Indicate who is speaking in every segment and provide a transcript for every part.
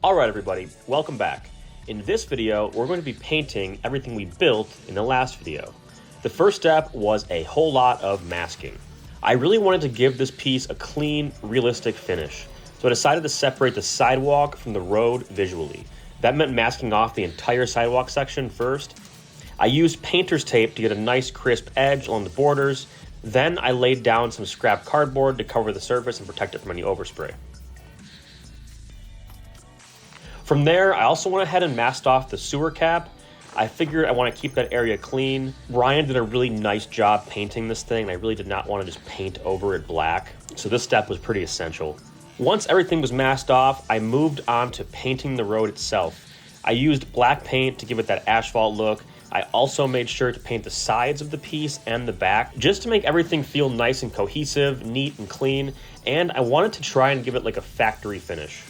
Speaker 1: Alright everybody, welcome back. In this video, we're going to be painting everything we built in the last video. The first step was a whole lot of masking. I really wanted to give this piece a clean, realistic finish, so I decided to separate the sidewalk from the road visually. That meant masking off the entire sidewalk section first. I used painter's tape to get a nice crisp edge along the borders. Then I laid down some scrap cardboard to cover the surface and protect it from any overspray. From there, I also went ahead and masked off the sewer cap. I figured I want to keep that area clean. Ryan did a really nice job painting this thing, and I really did not want to just paint over it black, so this step was pretty essential. Once everything was masked off, I moved on to painting the road itself. I used black paint to give it that asphalt look. I also made sure to paint the sides of the piece and the back, just to make everything feel nice and cohesive, neat and clean, and I wanted to try and give it like a factory finish.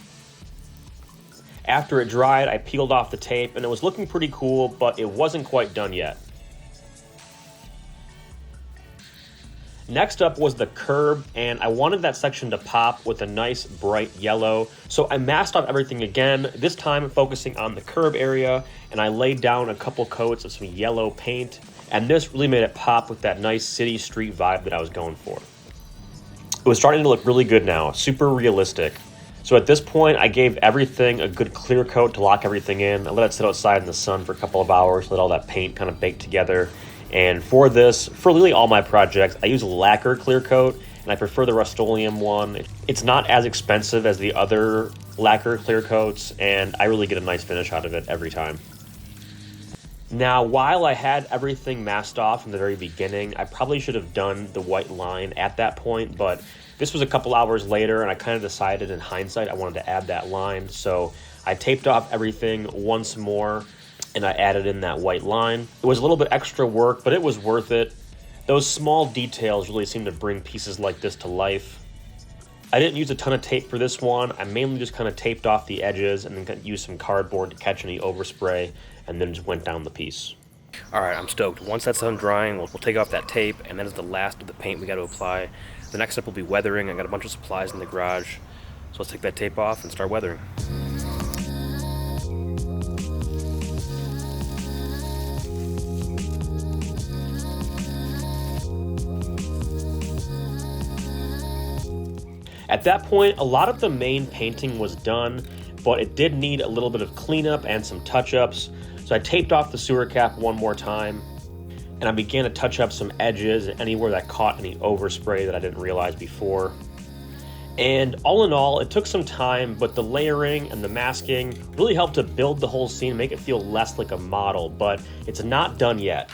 Speaker 1: After it dried, I peeled off the tape, and it was looking pretty cool, but it wasn't quite done yet. Next up was the curb, and I wanted that section to pop with a nice bright yellow, so I masked off everything again, this time focusing on the curb area, and I laid down a couple coats of some yellow paint, and this really made it pop with that nice city street vibe that I was going for. It was starting to look really good now, super realistic. So at this point, I gave everything a good clear coat to lock everything in. I let it sit outside in the sun for a couple of hours, let all that paint kind of bake together. And for this, for really all my projects, I use a lacquer clear coat, and I prefer the Rust-Oleum one. It's not as expensive as the other lacquer clear coats, and I really get a nice finish out of it every time. Now, while I had everything masked off from the very beginning, I probably should have done the white line at that point, but this was a couple hours later, and I kind of decided in hindsight I wanted to add that line, so I taped off everything once more, and I added in that white line. It was a little bit extra work, but it was worth it. Those small details really seem to bring pieces like this to life. I didn't use a ton of tape for this one. I mainly just kind of taped off the edges and then used some cardboard to catch any overspray, and then just went down the piece. Alright, I'm stoked. Once that's done drying, we'll take off that tape, and that is the last of the paint we got to apply. The next step will be weathering. I got a bunch of supplies in the garage, so let's take that tape off and start weathering. At that point, a lot of the main painting was done, but it did need a little bit of cleanup and some touch-ups, so I taped off the sewer cap one more time, and I began to touch up some edges and anywhere that caught any overspray that I didn't realize before. And all in all, it took some time, but the layering and the masking really helped to build the whole scene, make it feel less like a model, but it's not done yet.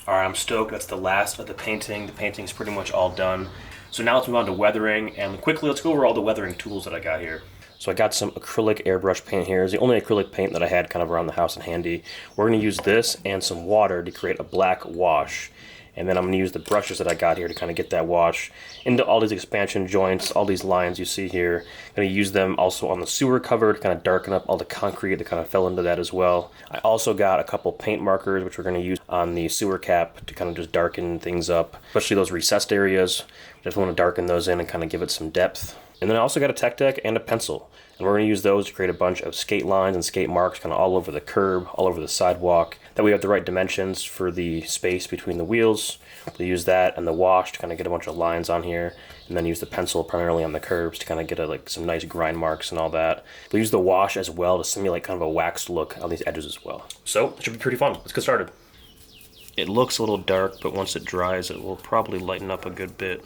Speaker 1: Alright, I'm stoked. That's the last of the painting. The painting's pretty much all done. So now let's move on to weathering, and quickly let's go over all the weathering tools that I got here. So I got some acrylic airbrush paint here. It's the only acrylic paint that I had kind of around the house and handy. We're going to use this and some water to create a black wash. And then I'm going to use the brushes that I got here to kind of get that wash into all these expansion joints, all these lines you see here. I'm going to use them also on the sewer cover to kind of darken up all the concrete that kind of fell into that as well. I also got a couple paint markers, which we're going to use on the sewer cap to kind of just darken things up, especially those recessed areas. Just want to darken those in and kind of give it some depth. And then I also got a tech deck and a pencil. And we're going to use those to create a bunch of skate lines and skate marks kind of all over the curb, all over the sidewalk. That we have the right dimensions for the space between the wheels. We'll use that and the wash to kind of get a bunch of lines on here. And then use the pencil primarily on the curbs to kind of get some nice grind marks and all that. We'll use the wash as well to simulate kind of a waxed look on these edges as well. So it should be pretty fun. Let's get started. It looks a little dark, but once it dries, it will probably lighten up a good bit.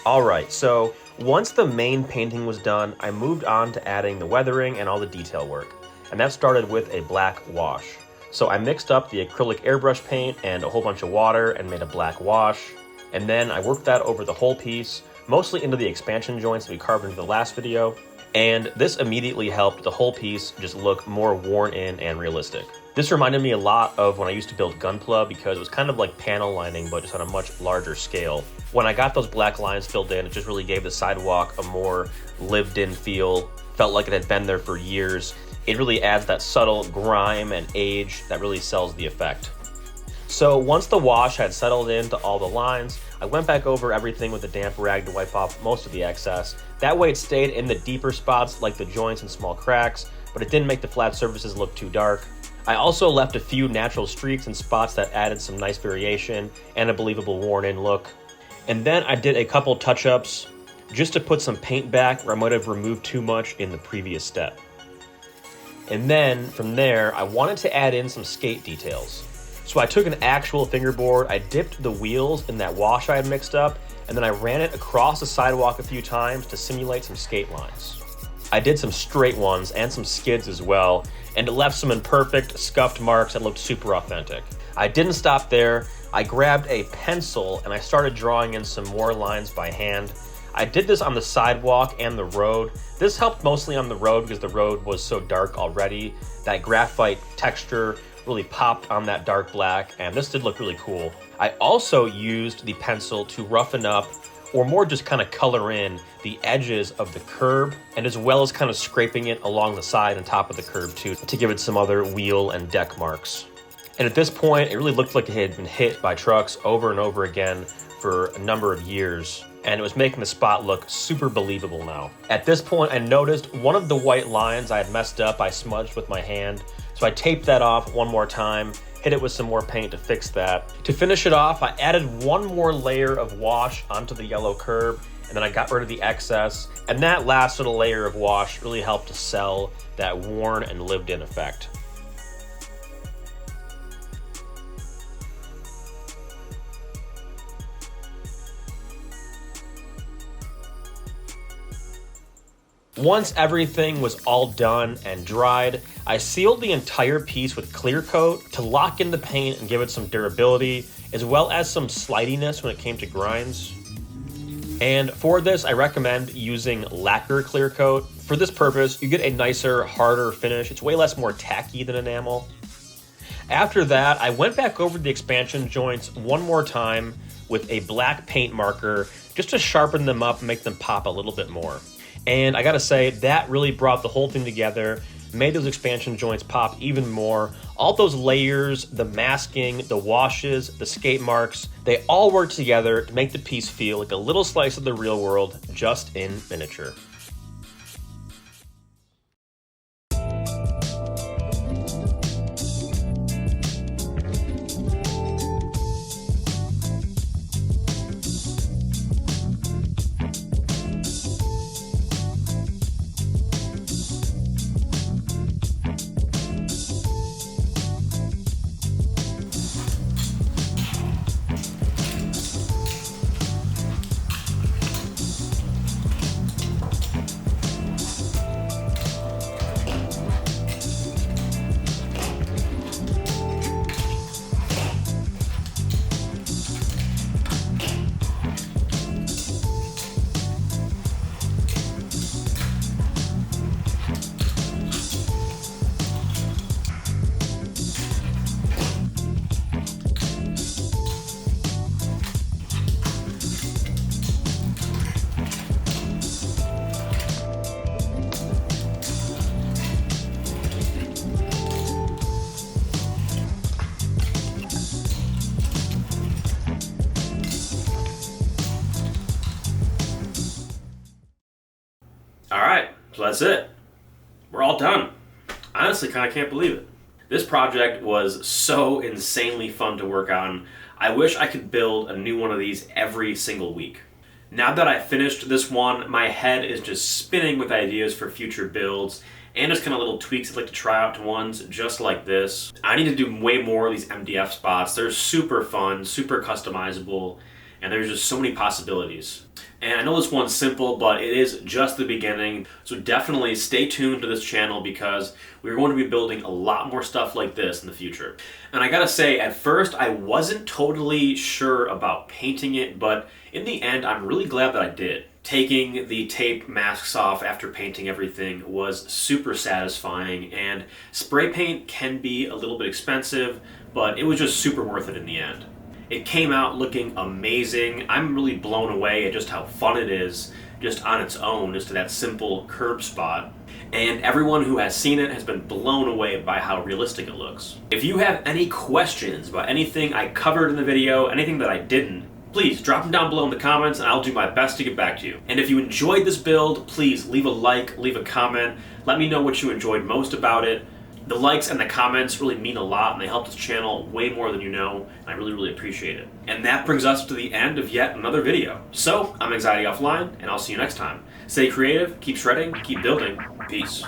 Speaker 1: Alright, so once the main painting was done, I moved on to adding the weathering and all the detail work. And that started with a black wash. So I mixed up the acrylic airbrush paint and a whole bunch of water and made a black wash. And then I worked that over the whole piece, mostly into the expansion joints that we carved into the last video. And this immediately helped the whole piece just look more worn in and realistic. This reminded me a lot of when I used to build Gunpla because it was kind of like panel lining, but just on a much larger scale. When I got those black lines filled in, it just really gave the sidewalk a more lived-in feel. Felt like it had been there for years. It really adds that subtle grime and age that really sells the effect. So once the wash had settled into all the lines, I went back over everything with a damp rag to wipe off most of the excess. That way it stayed in the deeper spots like the joints and small cracks, but it didn't make the flat surfaces look too dark. I also left a few natural streaks in spots that added some nice variation and a believable worn-in look. And then I did a couple touch-ups just to put some paint back where I might have removed too much in the previous step. And then from there, I wanted to add in some skate details. So I took an actual fingerboard, I dipped the wheels in that wash I had mixed up, and then I ran it across the sidewalk a few times to simulate some skate lines. I did some straight ones and some skids as well, and it left some imperfect, scuffed marks that looked super authentic. I didn't stop there. I grabbed a pencil and I started drawing in some more lines by hand. I did this on the sidewalk and the road. This helped mostly on the road because the road was so dark already. That graphite texture really popped on that dark black, and this did look really cool. I also used the pencil to roughen up, or more just kind of color in, the edges of the curb, and as well as kind of scraping it along the side and top of the curb too, to give it some other wheel and deck marks. And at this point, it really looked like it had been hit by trucks over and over again for a number of years, and it was making the spot look super believable now. At this point, I noticed one of the white lines I had messed up, I smudged with my hand, so I taped that off one more time, hit it with some more paint to fix that. To finish it off, I added one more layer of wash onto the yellow curb, and then I got rid of the excess, and that last little layer of wash really helped to sell that worn and lived-in effect. Once everything was all done and dried, I sealed the entire piece with clear coat to lock in the paint and give it some durability, as well as some slidiness when it came to grinds. And for this, I recommend using lacquer clear coat. For this purpose, you get a nicer, harder finish. It's way more tacky than enamel. After that, I went back over the expansion joints one more time with a black paint marker just to sharpen them up and make them pop a little bit more. And I gotta say, that really brought the whole thing together, made those expansion joints pop even more. All those layers, the masking, the washes, the skate marks, they all work together to make the piece feel like a little slice of the real world, just in miniature. Alright, so that's it. We're all done. Honestly, kind of can't believe it. This project was so insanely fun to work on. I wish I could build a new one of these every single week. Now that I finished this one, my head is just spinning with ideas for future builds and just kind of little tweaks I'd like to try out to ones just like this. I need to do way more of these MDF spots. They're super fun, super customizable, and there's just so many possibilities. And I know this one's simple, but it is just the beginning, so definitely stay tuned to this channel because we're going to be building a lot more stuff like this in the future. And I gotta say, at first I wasn't totally sure about painting it, but in the end I'm really glad that I did. Taking the tape masks off after painting everything was super satisfying, and spray paint can be a little bit expensive, but it was just super worth it in the end. It came out looking amazing. I'm really blown away at just how fun it is, just on its own, just to that simple curb spot. And everyone who has seen it has been blown away by how realistic it looks. If you have any questions about anything I covered in the video, anything that I didn't, please drop them down below in the comments and I'll do my best to get back to you. And if you enjoyed this build, please leave a like, leave a comment, let me know what you enjoyed most about it. The likes and the comments really mean a lot, and they help this channel way more than you know, and I really, really appreciate it. And that brings us to the end of yet another video. So, I'm Anxiety Offline, and I'll see you next time. Stay creative, keep shredding, keep building. Peace.